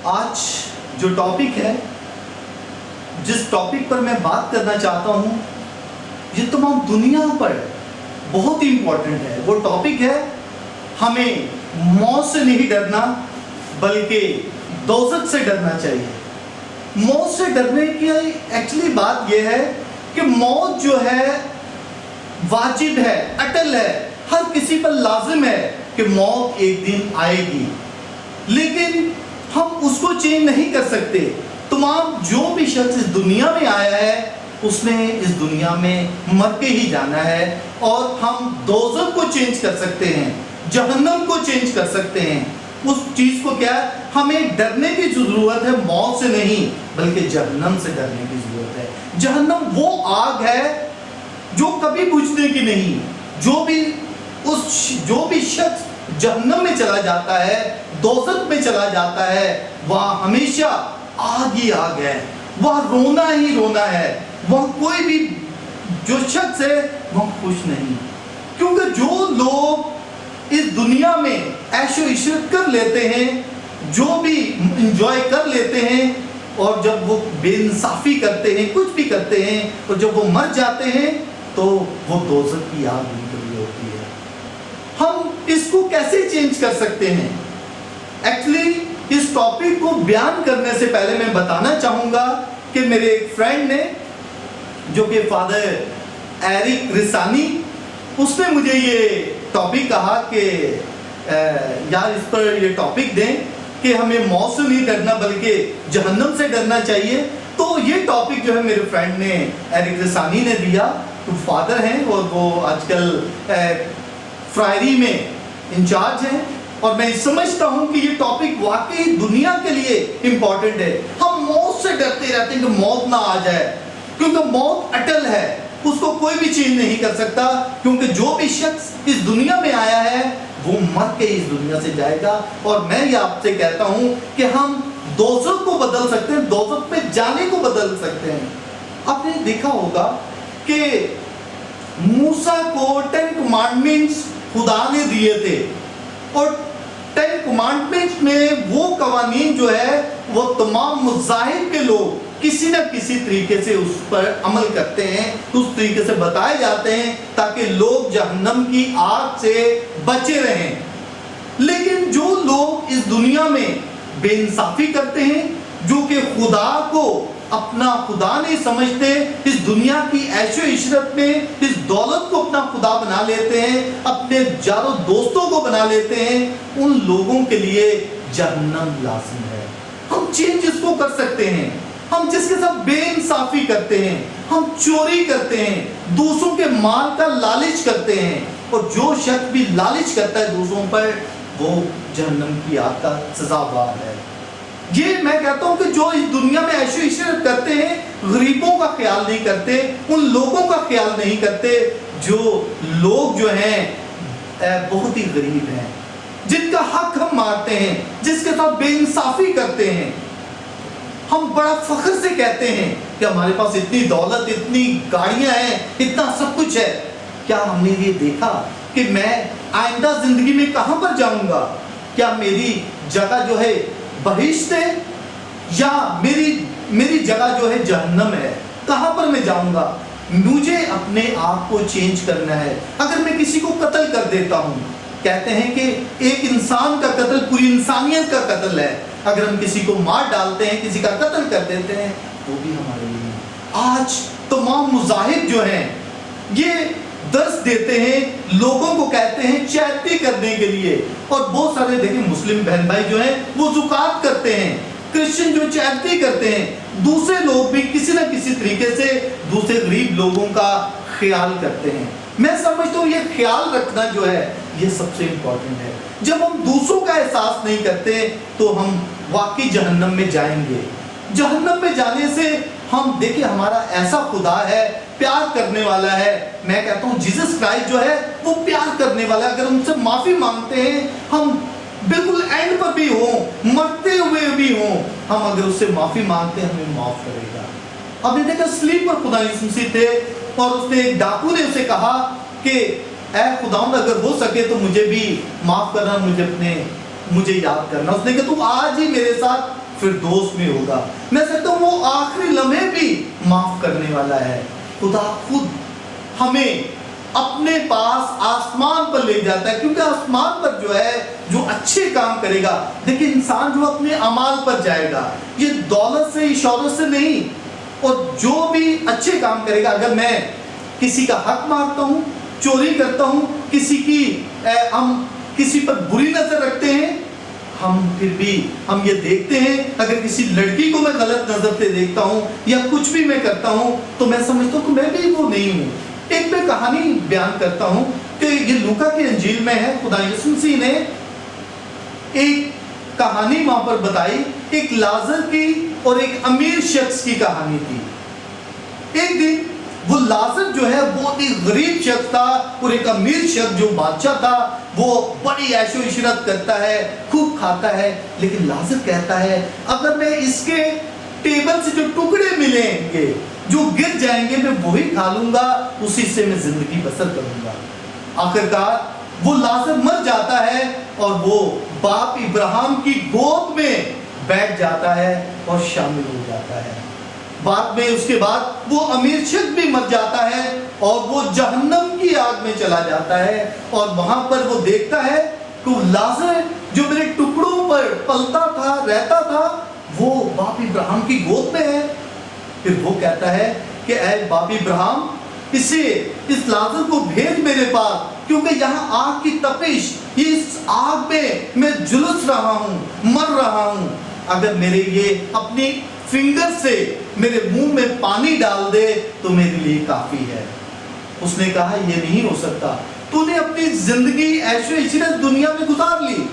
آج جو ٹاپک ہے، جس ٹاپک پر میں بات کرنا چاہتا ہوں، یہ تمام دنیا پر بہت ہی امپورٹنٹ ہے۔ وہ ٹاپک ہے ہمیں موت سے نہیں ڈرنا بلکہ دوزخ سے ڈرنا چاہیے۔ موت سے ڈرنے کی ایکچولی بات یہ ہے کہ موت جو ہے واجب ہے، اٹل ہے، ہر کسی پر لازم ہے کہ موت ایک دن آئے گی، لیکن ہم اس کو چینج نہیں کر سکتے۔ تمام جو بھی شخص اس دنیا میں آیا ہے اس نے اس دنیا میں مر کے ہی جانا ہے، اور ہم دوزخ کو چینج کر سکتے ہیں، جہنم کو چینج کر سکتے ہیں۔ اس چیز کو کیا ہے، ہمیں ڈرنے کی ضرورت ہے موت سے نہیں بلکہ جہنم سے ڈرنے کی ضرورت ہے۔ جہنم وہ آگ ہے جو کبھی بجھنے کی نہیں۔ جو بھی شخص جہنم میں چلا جاتا ہے، دوزخ میں چلا جاتا ہے، وہاں ہمیشہ آگ ہی آگ ہے، وہاں رونا ہی رونا ہے، وہاں کوئی بھی جو شخص ہے وہاں خوش نہیں۔ کیونکہ جو لوگ اس دنیا میں عیش و عشرت کر لیتے ہیں، جو بھی انجوائے کر لیتے ہیں، اور جب وہ بے انصافی کرتے ہیں، کچھ بھی کرتے ہیں، اور جب وہ مر جاتے ہیں تو وہ دوزخ کی آگ ان کے لیے ہوتی ہے۔ ہم اس کو کیسے چینج کر سکتے ہیں؟ ایکچولی اس ٹاپک کو بیان کرنے سے پہلے میں بتانا چاہوں گا کہ میرے ایک فرینڈ نے، جو کہ فادر ایرک رسانی، اس نے مجھے یہ ٹاپک کہا کہ یار اس پر یہ ٹاپک دیں کہ ہمیں موت سے نہیں ڈرنا بلکہ جہنم سے ڈرنا چاہیے۔ تو یہ ٹاپک جو ہے میرے فرینڈ نے، ایرک رسانی نے دیا۔ تو فادر ہیں اور وہ آج کل فرائری میں انچارج ہیں، اور میں سمجھتا ہوں کہ یہ ٹاپک واقعی دنیا کے لیے امپورٹنٹ ہے۔ ہم موت سے ڈرتے رہتے ہیں کہ موت نہ آ جائے، کیونکہ موت اٹل ہے، اس کو کوئی بھی چینج نہیں کر سکتا، کیونکہ جو بھی شخص اس دنیا میں آیا ہے وہ مر کے اس دنیا سے جائے گا۔ اور میں یہ آپ سے کہتا ہوں کہ ہم دوزخ کو بدل سکتے ہیں، دوزخ میں جانے کو بدل سکتے ہیں۔ آپ نے دیکھا ہوگا کہ موسیٰ کو 10 کمانڈمنٹس خدا نے دیے تھے، اور 10 کمانڈمنٹس میں وہ قوانین جو ہے وہ تمام مذاہب کے لوگ کسی نہ کسی طریقے سے اس پر عمل کرتے ہیں، اس طریقے سے بتائے جاتے ہیں تاکہ لوگ جہنم کی آگ سے بچے رہیں۔ لیکن جو لوگ اس دنیا میں بے انصافی کرتے ہیں، جو کہ خدا کو اپنا خدا نہیں سمجھتے، اس دنیا کی عیش و عشرت میں اس دولت کو اپنا خدا بنا لیتے ہیں، اپنے یاروں دوستوں کو بنا لیتے ہیں، ان لوگوں کے لیے جہنم لازم ہے۔ ہم چینج اس کو کر سکتے ہیں۔ ہم جس کے ساتھ بے انصافی کرتے ہیں، ہم چوری کرتے ہیں، دوسروں کے مال کا لالچ کرتے ہیں، اور جو شخص بھی لالچ کرتا ہے دوسروں پر، وہ جہنم کی آگ کا سزاوار ہے۔ یہ میں کہتا ہوں کہ جو اس دنیا میں عیش و عشرت کرتے ہیں، غریبوں کا خیال نہیں کرتے، ان لوگوں کا خیال نہیں کرتے جو لوگ جو ہیں بہت ہی غریب ہیں، جن کا حق ہم مارتے ہیں، جس کے ساتھ بے انصافی کرتے ہیں۔ ہم بڑا فخر سے کہتے ہیں کہ ہمارے پاس اتنی دولت، اتنی گاڑیاں ہیں، اتنا سب کچھ ہے۔ کیا ہم نے یہ دیکھا کہ میں آئندہ زندگی میں کہاں پر جاؤں گا؟ کیا میری جگہ جو ہے بہشت ہے، یا میری جگہ جو ہے جہنم ہے؟ کہاں پر میں جاؤں گا؟ مجھے اپنے آپ کو چینج کرنا ہے۔ اگر میں کسی کو قتل کر دیتا ہوں، کہتے ہیں کہ ایک انسان کا قتل پوری انسانیت کا قتل ہے۔ اگر ہم کسی کو مار ڈالتے ہیں، کسی کا قتل کر دیتے ہیں، وہ بھی ہمارے لیے۔ آج تمام مذاہب جو ہیں یہ درس دیتے ہیں، لوگوں کو کہتے ہیں چیریٹی کرنے کے لیے، اور بہت سارے دیکھیں مسلم بہن بھائی جو ہیں وہ زکوٰۃ کرتے ہیں، کرسچن جو چیریٹی کرتے ہیں، دوسرے لوگ بھی کسی نہ کسی طریقے سے دوسرے غریب لوگوں کا خیال کرتے ہیں۔ میں سمجھتا ہوں یہ خیال رکھنا جو ہے یہ سب سے امپورٹنٹ ہے۔ جب ہم دوسروں کا احساس نہیں کرتے تو ہم واقعی جہنم میں جائیں گے۔ جہنم میں جانے سے ہم دیکھیں ہمارا ایسا خدا ہے، پیار کرنے والا ہے۔ میں کہتا ہوں جیسس کرائسٹ جو ہے وہ پیار کرنے والا ہے۔ اگر ہم سے معافی مانگتے ہیں، ہم بالکل اینڈ پر بھی ہوں، مرتے ہوئے بھی ہوں، ہم اگر اس سے معافی مانگتے ہیں ہمیں معاف کرے گا۔ اب نے دیکھا سلیپ پر خدا یسوع مسیح تھے، اور اس نے ایک ڈاکو نے اسے کہا کہ اے خداوند اگر ہو سکے تو مجھے بھی معاف کرنا، مجھے یاد کرنا۔ اس نے کہا تو آج ہی میرے ساتھ फिरदौस में होगा। मैं कहता हूँ वो आखिरी लम्हे भी माफ करने वाला है। खुदा खुद हमें अपने पास आसमान पर ले जाता है, क्योंकि आसमान पर जो है जो अच्छे काम करेगा, देखिए इंसान जो अपने अमाल पर जाएगा, ये दौलत से शौहरत से नहीं, और जो भी अच्छे काम करेगा, अगर मैं किसी का हक मारता हूँ, चोरी करता हूँ, हम किसी पर बुरी नजर रखते हैं, फिर भी हम ये देखते हैं, अगर किसी लड़की को मैं गलत नजर से देखता हूँ या कुछ भी मैं करता हूँ, तो मैं समझता हूँ कि मैं भी वो नहीं हूँ। एक मैं कहानी बयान करता हूँ कि ये लूका की इंजील में है। खुदा यीशु मसीह ने एक कहानी वहां पर बताई, एक लाजर की और एक अमीर शख्स की कहानी थी। एक दिन वो लाजर जो है बहुत ही गरीब शख्स था, और एक अमीर शख्स जो बादशाह था, वो बड़ी ऐशो इशरत करता है, खूब खाता है। लेकिन लाजर कहता है, अगर मैं इसके टेबल से जो टुकड़े मिलेंगे, जो गिर जाएंगे, मैं वही खा लूंगा, उसी से मैं जिंदगी बसर करूंगा। आखिरकार वो लाजर मर जाता है और वो बाप इब्राहिम की गोद में बैठ जाता है और शामिल हो जाता है। बाद में उसके बाद वो अमीर शख्स भी मर जाता है और वो जहन्नम की आग में चला जाता है, और वहां पर वो देखता है कि लाजर जो मेरे टुकड़ों पर पलता था, रहता था, वो बाप इब्राहिम की गोद में है। फिर वो कहता है कि ऐ बाप इब्राहिम, इस लाजर को भेज मेरे पास, क्योंकि यहाँ आग की तपिश, इस आग में मैं झुलस रहा हूँ, मर रहा हूँ। अगर मेरे ये अपनी फिंगर से मेरे मुंह में पानी डाल दे तो मेरे लिए काफी है। उसने कहा ये नहीं हो सकता, तूने अपनी जिंदगी ऐशो इशरत दुनिया में गुजार ली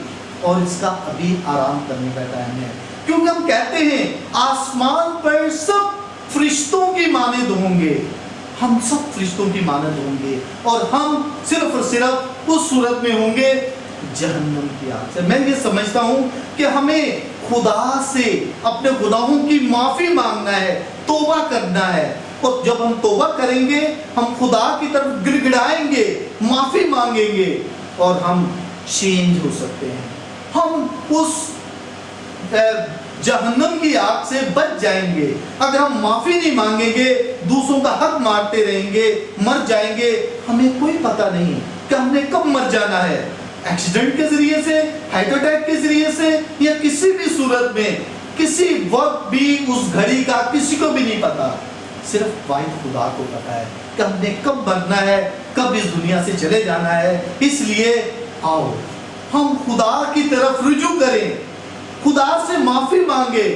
और इसका अभी आराम करने का टाइम है। क्योंकि हम कहते हैं आसमान पर सब फरिश्तों की मानद होंगे, हम सब फरिश्तों की मानद होंगे, और हम सिर्फ और सिर्फ उस सूरत में होंगे जहन्नम की आग से। मैं ये समझता हूँ कि हमें खुदा से अपने गुनाहों की माफी मांगना है, तौबा करना है, और जब हम तौबा करेंगे, हम खुदा की तरफ गिड़गिड़ाएंगे, माफी मांगेंगे, और हम चेंज हो सकते हैं। हम उस जहन्नम की आग से बच जाएंगे। अगर हम माफी नहीं मांगेंगे, दूसरों का हक मारते रहेंगे, मर जाएंगे। हमें कोई पता नहीं कि हमने कब मर जाना है, एक्सीडेंट के जरिए से, हार्ट अटैक के जरिए से, या किसी भी सूरत में, किसी वक्त भी उस घड़ी का किसी को भी नहीं पता। सिर्फ वाहिद खुदा को पता है कि हमने कब मरना है, कब इस दुनिया से चले जाना है। इसलिए आओ हम खुदा की तरफ रुजू करें, खुदा से माफी मांगे,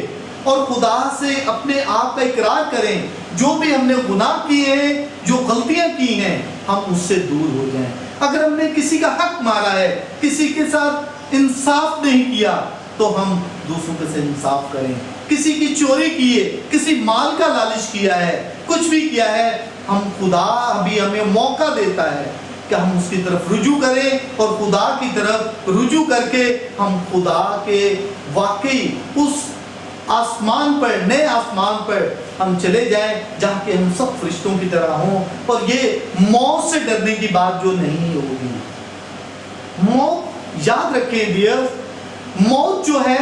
और खुदा से अपने आप का इकरार करें। जो भी हमने गुनाह किए हैं, जो गलतियां की हैं, हम उससे दूर हो जाएं। अगर हमने किसी का हक मारा है, किसी के साथ इंसाफ नहीं किया, तो हम दूसरों के साथ इंसाफ करें। किसी की चोरी की है, किसी माल का लालच किया है, कुछ भी किया है, हम खुदा अभी हमें मौका देता है कि हम उसकी तरफ रुजू करें, और खुदा की तरफ रुजू करके हम खुदा के वाकई उस आसमान पर, नए आसमान पर हम चले जाएं, जहाँ के हम सब फरिश्तों की तरह हों, और ये मौत से डरने की बात जो नहीं होगी। मौत याद रखें डियर, मौत जो है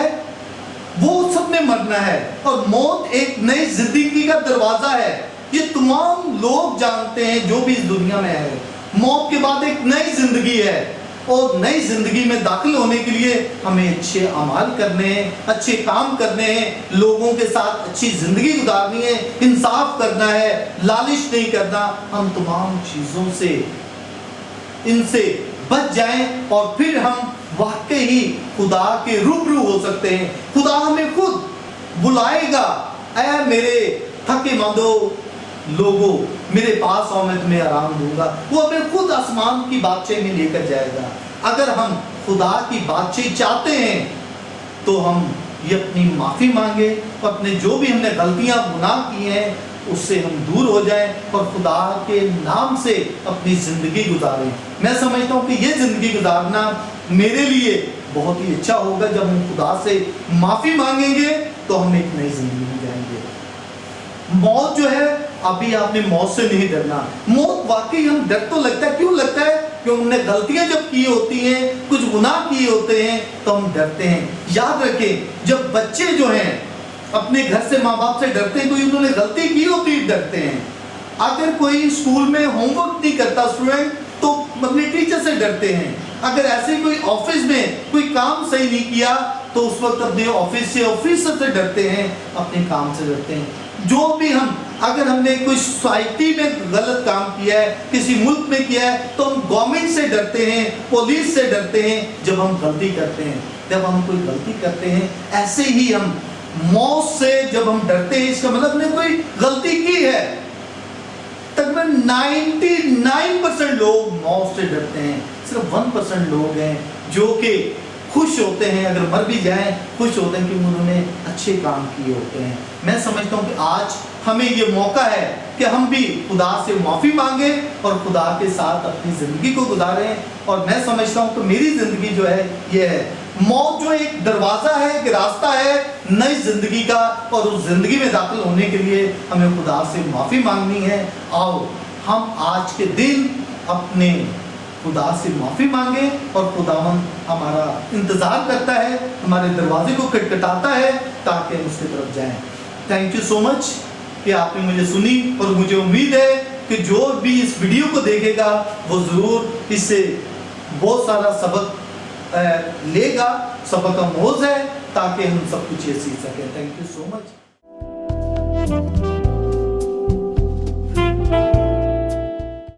वो सबने मरना है, और मौत एक नई जिंदगी का दरवाजा है। ये तमाम लोग जानते हैं जो भी इस दुनिया में है, मौत के बाद एक नई जिंदगी है, और नई जिंदगी में दाखिल होने के लिए हमें अच्छे अमाल करने हैं, अच्छे काम करने हैं, लोगों के साथ अच्छी जिंदगी गुजारनी है, इंसाफ करना है, लालच नहीं करना। हम तमाम चीजों से, इनसे बच जाएं, और फिर हम वाकई ही खुदा के रूबरू हो सकते हैं। खुदा हमें खुद बुलाएगा, ऐ मेरे थके मांदो लोगों, मेरे पास आओ, मैं तुम्हें आराम दूंगा। वो हमें खुद आसमान की बादशाही में लेकर जाएगा। अगर हम खुदा की बादशाही चाहते हैं, तो हम ये अपनी माफी मांगे, अपने जो भी हमने गलतियां गुनाह की हैं उससे हम दूर हो जाएं, और खुदा के नाम से अपनी जिंदगी गुजारें। मैं समझता हूँ कि ये जिंदगी गुजारना मेरे लिए बहुत ही अच्छा होगा। जब हम खुदा से माफी मांगेंगे तो हम एक नई जिंदगी में जाएंगे। मौत जो है, अभी आपने मौत से नहीं डरना। मौत वाकई हम डर तो लगता है, क्यों लगता है? कि हमने गलतियां जब की होती हैं, कुछ गुनाह किए होते हैं, तो हम डरते हैं। याद रखें, जब बच्चे जो हैं अपने घर से माँ बाप से डरते हैं, कोई उन्होंने गलती की होती है, डरते हैं। अगर कोई स्कूल में होमवर्क नहीं करता स्टूडेंट, तो अपने टीचर से डरते हैं। अगर ऐसे कोई ऑफिस में कोई काम सही नहीं किया, तो उस वक्त अपने ऑफिस से, ऑफिसर से डरते हैं, अपने काम से डरते हैं। जो भी हम, अगर हमने कोई सोसाइटी में गलत काम किया है, किसी मुल्क में किया है, तो हम गवर्नमेंट से डरते हैं, पुलिस से डरते हैं। जब हम गलती करते हैं, जब हम कोई गलती करते हैं, ऐसे ही हम मौत से जब हम डरते हैं, इसका मतलब हमने कोई गलती की है। तकरीबन 99% लोग मौत से डरते हैं। सिर्फ 1% लोग हैं जो कि खुश होते हैं, अगर मर भी जाएं खुश होते हैं क्योंकि उन्होंने अच्छे काम किए होते हैं। मैं समझता हूँ कि आज हमें ये मौका है कि हम भी खुदा से माफ़ी मांगे और खुदा के साथ अपनी ज़िंदगी को गुजारें। और मैं समझता हूँ कि मेरी ज़िंदगी जो है ये है, मौत जो एक दरवाज़ा है, एक रास्ता है नई ज़िंदगी का, और उस ज़िंदगी में दाखिल होने के लिए हमें खुदा से माफ़ी मांगनी है। आओ हम आज के दिन अपने खुदा से माफ़ी मांगे, और खुदावंद हमारा इंतज़ार करता है, हमारे दरवाजे को खटखटाता है ताकि हम उसकी तरफ जाएं। थैंक यू सो मच कि आपने मुझे सुनी, और मुझे उम्मीद है कि जो भी इस वीडियो को देखेगा वो ज़रूर इससे बहुत सारा सबक लेगा, सबक का मोज़ है, ताकि हम सब कुछ ये सीख सकें। Thank you so much.